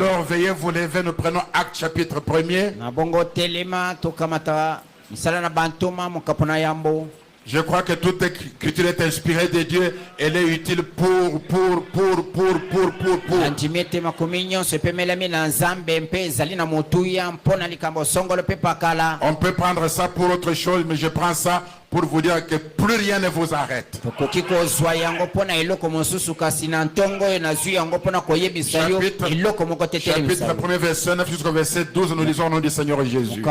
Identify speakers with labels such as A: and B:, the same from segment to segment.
A: Alors veuillez vous lever, nous prenons Acte chapitre 1er. Je crois que toute écriture est inspirée de Dieu. Elle est utile pour. On peut prendre ça pour autre chose, mais je prends ça pour vous dire que plus rien ne vous arrête. Chapitre 1er, verset 9 jusqu'au verset 12, nous lisons au nom du Seigneur Jésus.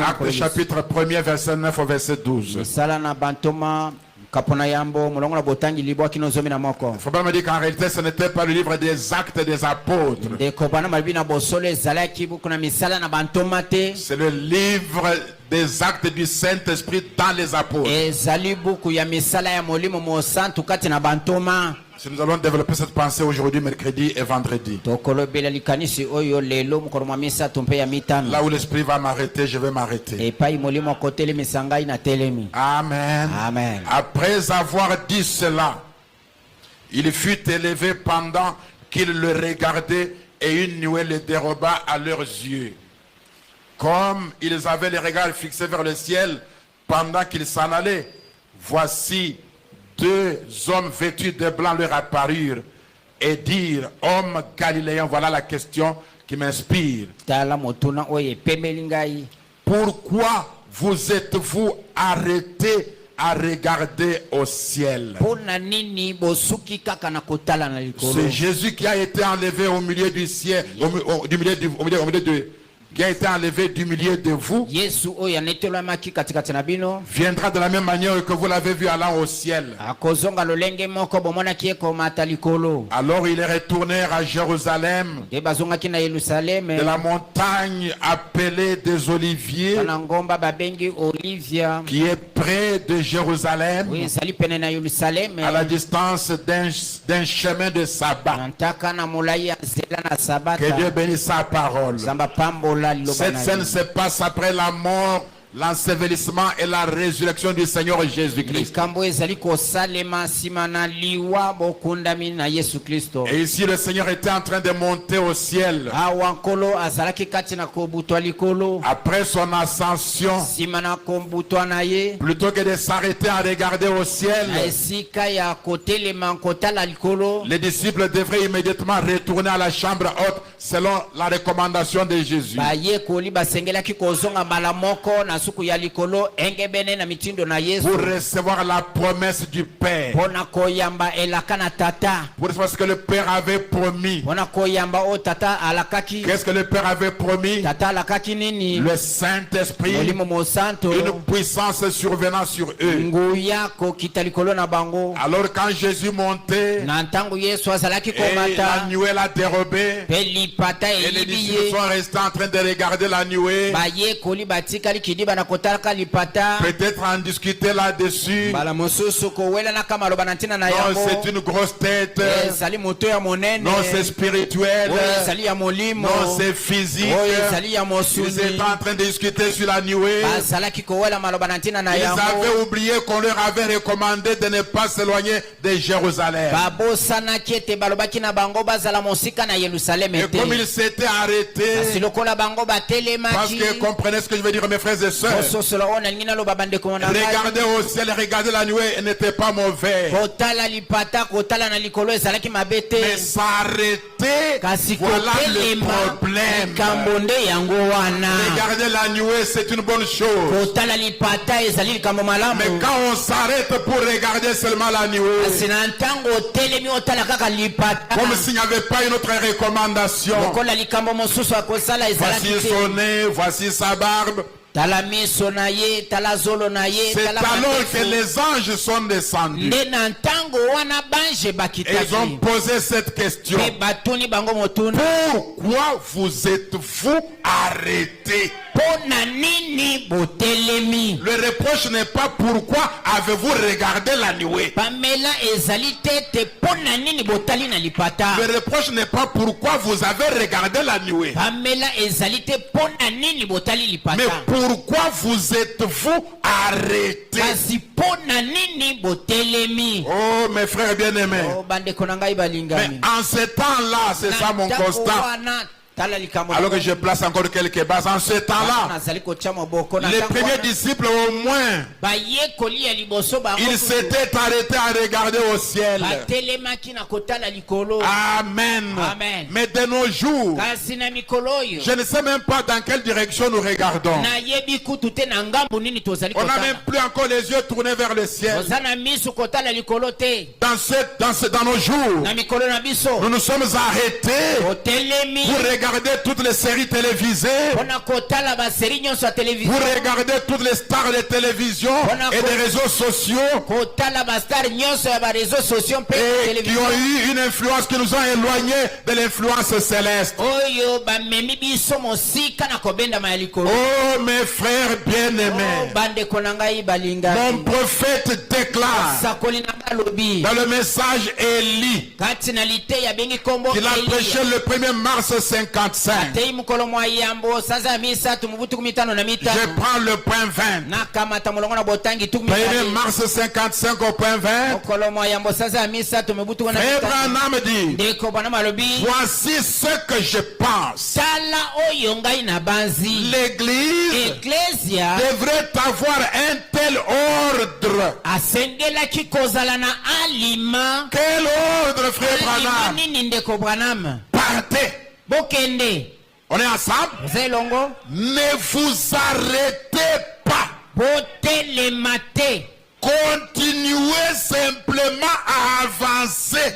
A: Acte chapitre 1er, verset 9 au verset 12. Il faut pas me dire qu'en réalité ce n'était pas le livre des actes des apôtres. C'est le livre des actes du Saint-Esprit dans les apôtres. Si nous allons développer cette pensée aujourd'hui, mercredi et vendredi. Là où l'Esprit va m'arrêter, je vais m'arrêter. Amen.
B: Amen.
A: Après avoir dit cela, il fut élevé pendant qu'ils le regardaient et une nuée le déroba à leurs yeux. Comme ils avaient les regards fixés vers le ciel pendant qu'ils s'en allaient, voici deux hommes vêtus de blanc leur apparurent et dirent: Hommes galiléens, voilà la question qui m'inspire. Pourquoi vous êtes-vous arrêtés à regarder au ciel? C'est Jésus qui a été enlevé au milieu du ciel, qui a été enlevé du milieu de vous, viendra de la même manière que vous l'avez vu allant au ciel. Alors ils retournèrent à Jérusalem, de la montagne appelée des Oliviers, qui est près de Jérusalem, à la distance d'un chemin de sabbat. Que Dieu bénisse sa parole. Cette scène se passe après la mort, l'ensevelissement et la résurrection du Seigneur Jésus-Christ. Et ici le Seigneur était en train de monter au ciel. Après son ascension, plutôt que de s'arrêter à regarder au ciel, les disciples devraient immédiatement retourner à la chambre haute selon la recommandation de Jésus. Pour recevoir la promesse du Père. Pour recevoir ce que le Père avait promis. Qu'est-ce que le Père avait promis? Le Saint-Esprit, une puissance survenant sur eux. Alors quand Jésus montait, et la nuée l'a dérobé, et les disciples sont restés en train de regarder la nuée, peut-être en discuter là-dessus. Non, c'est une grosse tête. Non, c'est spirituel. Non, c'est physique. Ils étaient en train de discuter sur la nuée. Ils avaient oublié qu'on leur avait recommandé de ne pas s'éloigner de Jérusalem. Et comme ils s'étaient arrêtés, parce qu'ils comprenaient ce que je veux dire, mes frères et sœurs, regarder au ciel, regarder la nuée n'était pas mauvais. Mais s'arrêter, voilà le problème. Regarder la nuée, c'est une bonne chose. Mais quand on s'arrête pour regarder seulement la nuée, comme s'il n'y avait pas une autre recommandation. Voici son nez, voici sa barbe. C'est alors que les anges sont descendus. Ils ont posé cette question: pourquoi vous êtes-vous arrêtés Le reproche n'est pas pourquoi avez-vous regardé la nuée. Le reproche n'est pas pourquoi vous avez regardé la nuée. Mais pourquoi vous êtes-vous arrêtés? Oh mes frères bien-aimés. Mais en ce temps-là, c'est ça mon constat. Alors que je place encore quelques bases. En ce temps-là, les premiers disciples au moins, ils s'étaient arrêtés à regarder au ciel. Amen. Mais de nos jours, je ne sais même pas dans quelle direction nous regardons. On n'a même plus encore les yeux tournés vers le ciel. Dans nos jours, nous nous sommes arrêtés pour regarder toutes les séries télévisées. Vous regardez toutes les stars de télévision et des réseaux sociaux et qui ont eu une influence qui nous a éloignés de l'influence céleste. Oh mes frères bien-aimés, mon prophète déclare dans le message Élie qu'il a prêché le 1er mars 55. Je prends le point 20. 1er mars 55 au point 20. Abraham dit: voici ce que je pense. L'église devrait avoir un tel ordre. Quel ordre, frère Branham? Partez. On est ensemble. Ne vous arrêtez pas. Continuez simplement à avancer.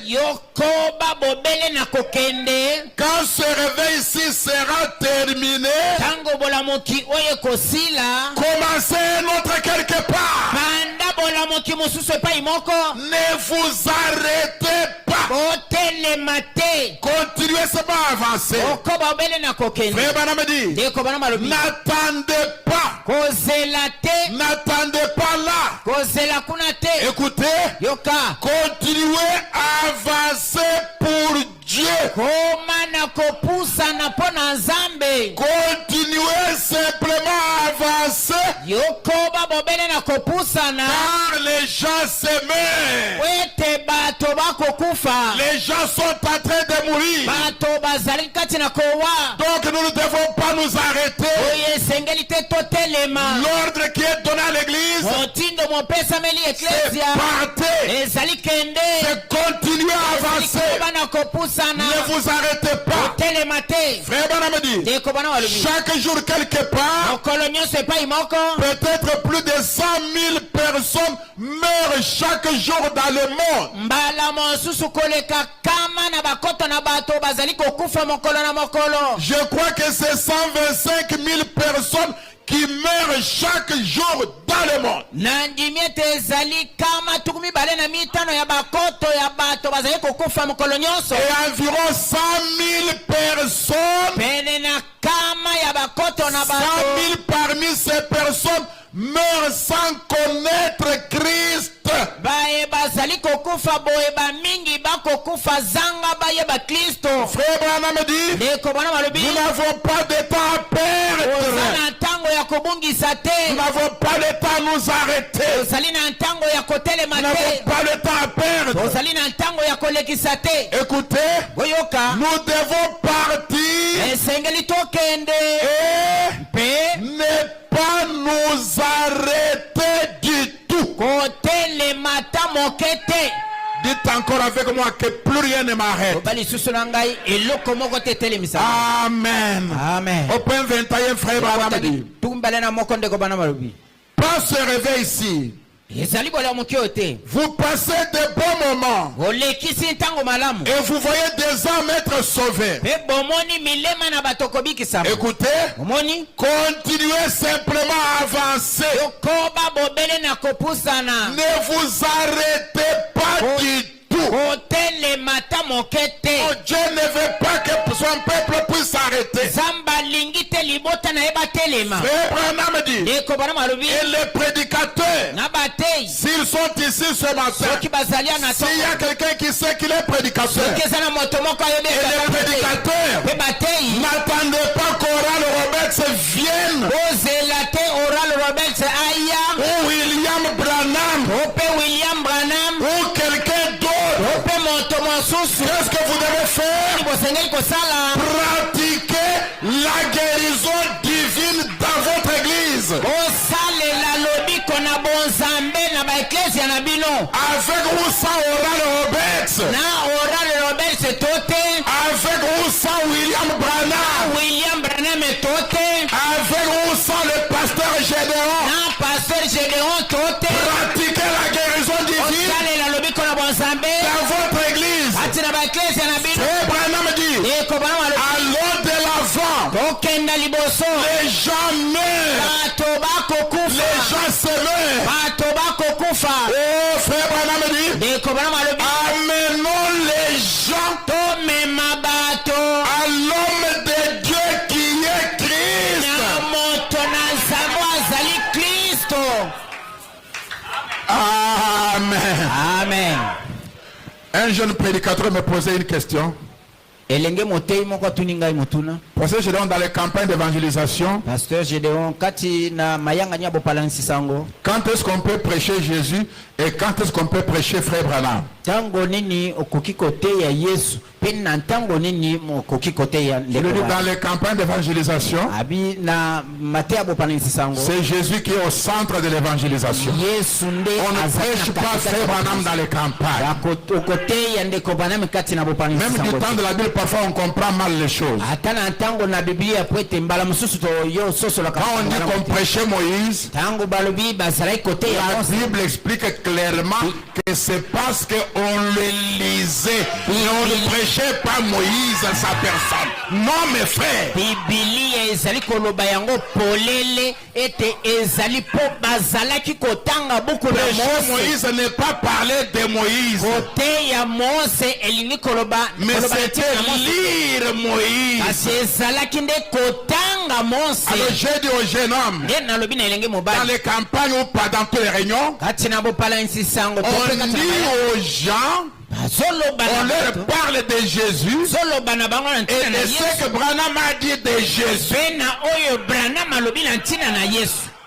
A: Quand ce réveil-ci sera terminé, commencez un autre quelque part. Ne vous arrêtez pas. Continuez seulement à avancer. Frère Branham dit: n'attendez pas. N'attendez pas là. Écoutez, continuez à avancer pour Dieu. Continuez simplement à avancer. Car les gens s'aiment. Les gens sont en train de mourir. Donc nous ne devons pas nous arrêter. L'ordre qui est donné à l'église, c'est partez. C'est continuer à avancer. Ne vous arrêtez pas. Frère Branham dit: chaque jour quelque part, peut-être plus de 100 000 personnes meurent chaque jour dans le monde. Je crois que c'est 125 000 personnes qui meurent chaque jour dans le monde. Et environ 100 000 personnes, 100 000 parmi ces personnes meurent sans connaître Christ. Frère Branham dit: nous n'avons pas de temps à perdre. Nous n'avons pas le temps à nous arrêter. Nous n'avons pas le temps à perdre. Écoutez, nous devons partir et ne pas nous arrêter du tout. Dites encore avec moi que plus rien ne m'arrête. Amen. Au point 21, frère Branham dit: pas se réveil ici. Vous passez de bons moments et vous voyez des hommes être sauvés. Écoutez, continuez simplement à avancer. Ne vous arrêtez pas du tout. tout. Oh, Dieu ne veut pas que son peuple puisse s'arrêter. Frère Branham dit, et les prédicateurs, s'ils sont ici ce matin, s'il y a quelqu'un qui sait qu'il est prédicateur, et les prédicateurs, n'attendez pas qu'Oral Roberts vienne, ou William Branham, ou quelqu'un d'autre. Qu'est-ce que vous devez faire? Pratiquer la guérison divine dans votre église. Avec ou sans Oral Roberts. Avec ou sans William Branham. Avec ou sans le pasteur Gédéon. Pratiquer la guérison divine dans votre église. Frère Branham dit, allons de l'avant. Les gens meurent. Les gens se meurent. Oh, frère Branham dit, amenons les gens à l'homme de Dieu qui est Christ. Amen. Un jeune prédicateur me posait une question. Pasteur Gédéon, dans les campagnes d'évangélisation, quand est-ce qu'on peut prêcher Jésus et quand est-ce qu'on peut prêcher Frère Branham? Dans les campagnes d'évangélisation, c'est Jésus qui est au centre de l'évangélisation. On ne prêche pas Frère Branham dans les campagnes. Même du temps de la Bible, parfois on comprend mal les choses. Quand on dit qu'on prêchait Moïse, la Bible explique clairement que c'est parce qu'on le lisait. Et on ne prêchait pas Moïse à sa personne. Non, mes frères. Moïse n'est pas parler de Moïse. Mais c'était lire Moïse. Alors j'ai dit au jeune homme, dans les campagnes ou pas dans toutes les réunions, on dit aux gens, on leur parle de Jésus et de ce que Branham a dit de Jésus.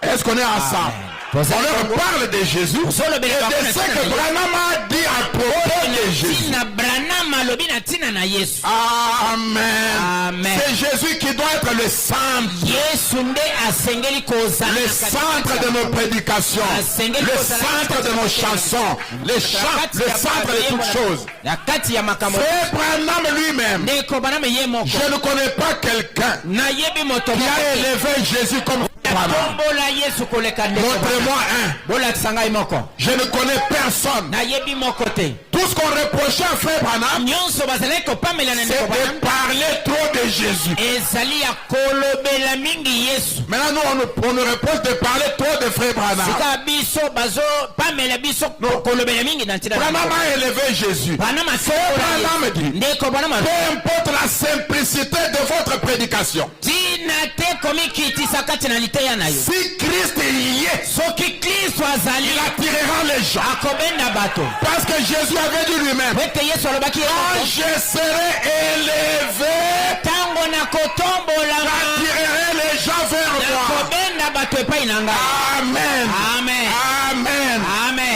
A: Est-ce qu'on est ensemble? On leur parle de Jésus et de ce que Branham a dit à propos de Jésus. Amen. C'est Jésus qui doit être le centre. Le centre de nos prédications. Le centre de nos chansons. Le centre de toutes choses. Frère Branham lui-même, je ne connais pas quelqu'un qui a élevé Jésus comme montrez-moi un. Je ne connais personne. Tout ce qu'on reprochait à Frère Branham, c'est de parler trop de Jésus. Maintenant, nous, on nous reproche de parler trop de Frère Branham. Branham a élevé Jésus. Branham dit, peu importe la simplicité de votre prédication, si Christ y est, il attirera les gens. Parce que Jésus avait dit lui-même, quand je serai élevé, j'attirerai les gens vers moi. Amen.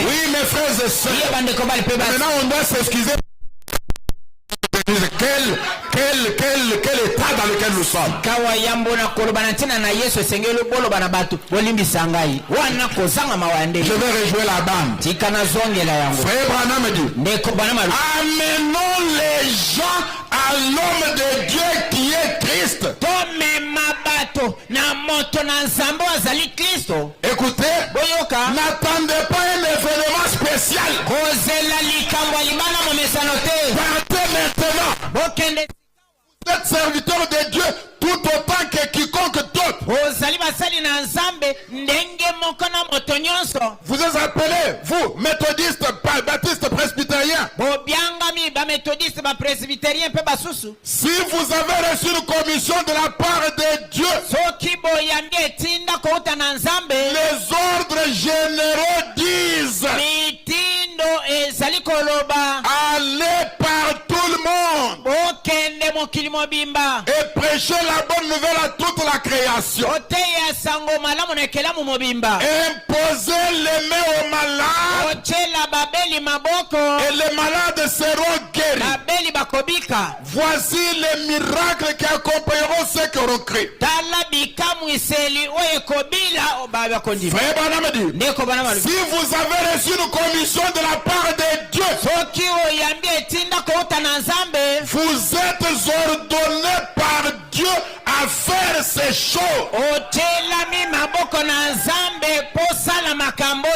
A: Oui, mes frères et sœurs. Maintenant, on doit s'excuser. Quel état dans lequel nous sommes. Je vais rejouer la bande. Frère Branham dit, amenons les gens à l'homme de Dieu qui est Christ. Écoutez, n'attendez pas un événement spécial. Partez maintenant. Vous êtes serviteur de Dieu tout autant que quiconque d'autre. Vous êtes appelés, vous, méthodistes, baptistes, presbytériens. Si vous avez reçu une commission de la part de Dieu, les ordres généraux disent allez par tout le monde et prêchez la bonne nouvelle à toute la création. Imposez les mains aux malades et les malades seront guéris. Voici les miracles qui accompagneront ceux qui auront cru. Frère Branham dit, si vous avez reçu une commission de la part de Dieu, vous êtes ordonné par Dieu à faire ces choses.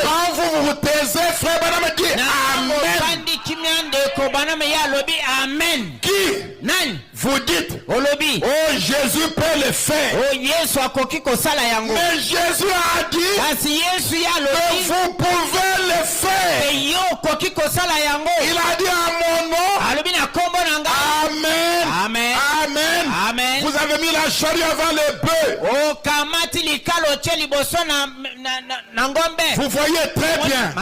A: Quand vous vous taisez, frère Branham dit Amen. Qui vous dites, oh Jésus peut le faire. Mais Jésus a dit que vous pouvez le faire. Il a dit à mon nom, Amen. Amen. Vous avez mis la charrue avant le bœuf. Vous voyez très bien.